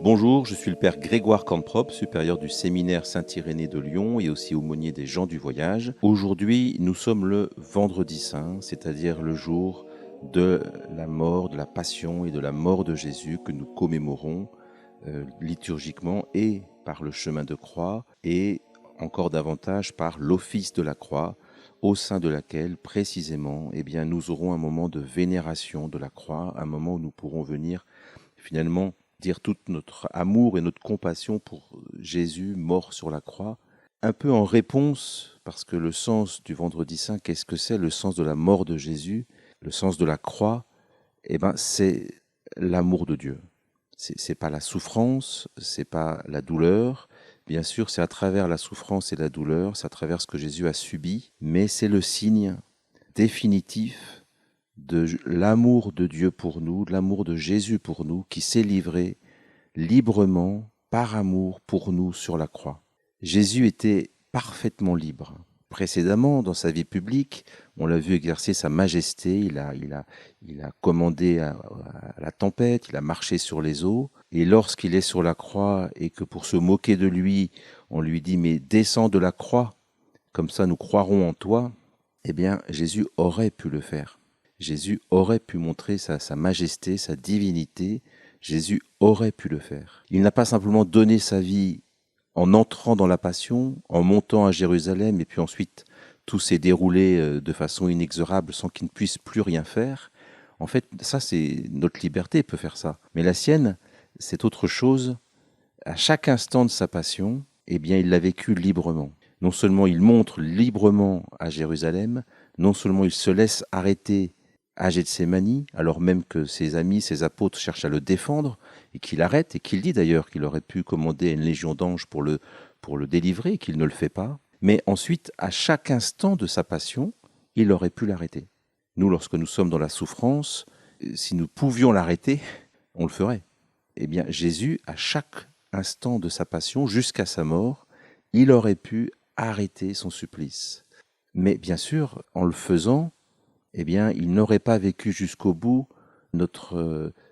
Bonjour, je suis le père Grégoire Cornprop, supérieur du séminaire Saint-Irénée de Lyon et aussi aumônier des gens du voyage. Aujourd'hui, nous sommes le vendredi saint, c'est-à-dire le jour de la mort, de la passion et de la mort de Jésus que nous commémorons liturgiquement et par le chemin de croix et encore davantage par l'office de la croix, au sein de laquelle précisément nous aurons un moment de vénération de la croix, un moment où nous pourrons venir finalement dire tout notre amour et notre compassion pour Jésus mort sur la croix, un peu en réponse, parce que le sens du vendredi saint, qu'est-ce que c'est le sens de la mort de Jésus, le sens de la croix, c'est l'amour de Dieu. C'est pas la souffrance, c'est pas la douleur. Bien sûr, c'est à travers la souffrance et la douleur, c'est à travers ce que Jésus a subi, mais c'est le signe définitif de l'amour de Dieu pour nous, de l'amour de Jésus pour nous, qui s'est livré librement, par amour pour nous sur la croix. Jésus était parfaitement libre. Précédemment, dans sa vie publique, on l'a vu exercer sa majesté, il a commandé à la tempête, il a marché sur les eaux, et lorsqu'il est sur la croix et que pour se moquer de lui, on lui dit « mais descends de la croix, comme ça nous croirons en toi », Jésus aurait pu le faire. Jésus aurait pu montrer sa majesté, sa divinité. Jésus aurait pu le faire. Il n'a pas simplement donné sa vie en entrant dans la passion, en montant à Jérusalem, et puis ensuite tout s'est déroulé de façon inexorable sans qu'il ne puisse plus rien faire. En fait, ça, c'est notre liberté peut faire ça. Mais la sienne, c'est autre chose. À chaque instant de sa passion, il l'a vécu librement. Non seulement il montre librement à Jérusalem, non seulement il se laisse arrêter à Gethsémani, alors même que ses amis, ses apôtres cherchent à le défendre, et qu'il arrête, et qu'il dit d'ailleurs qu'il aurait pu commander une légion d'anges pour le délivrer, et qu'il ne le fait pas. Mais ensuite, à chaque instant de sa passion, il aurait pu l'arrêter. Nous, lorsque nous sommes dans la souffrance, si nous pouvions l'arrêter, on le ferait. Jésus, à chaque instant de sa passion, jusqu'à sa mort, il aurait pu arrêter son supplice. Mais bien sûr, en le faisant, il n'aurait pas vécu jusqu'au bout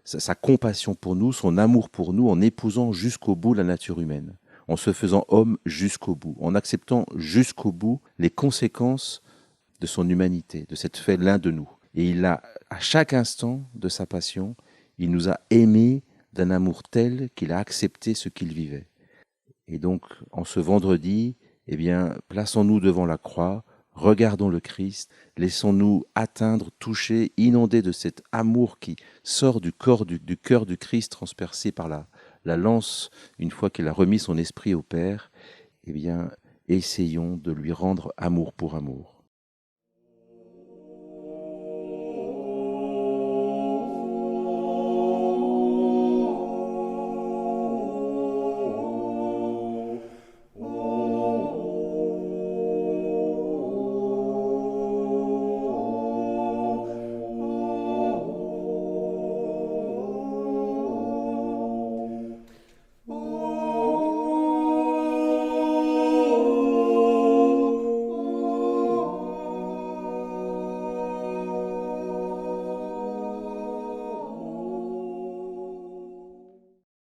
sa compassion pour nous, son amour pour nous, en épousant jusqu'au bout la nature humaine, en se faisant homme jusqu'au bout, en acceptant jusqu'au bout les conséquences de son humanité, de s'être fait l'un de nous. Et il a, à chaque instant de sa passion, il nous a aimés d'un amour tel qu'il a accepté ce qu'il vivait. Et donc, en ce vendredi, plaçons-nous devant la croix, regardons le Christ, laissons-nous atteindre, toucher, inonder de cet amour qui sort du cœur du Christ transpercé par la lance, une fois qu'il a remis son esprit au Père. Essayons de lui rendre amour pour amour.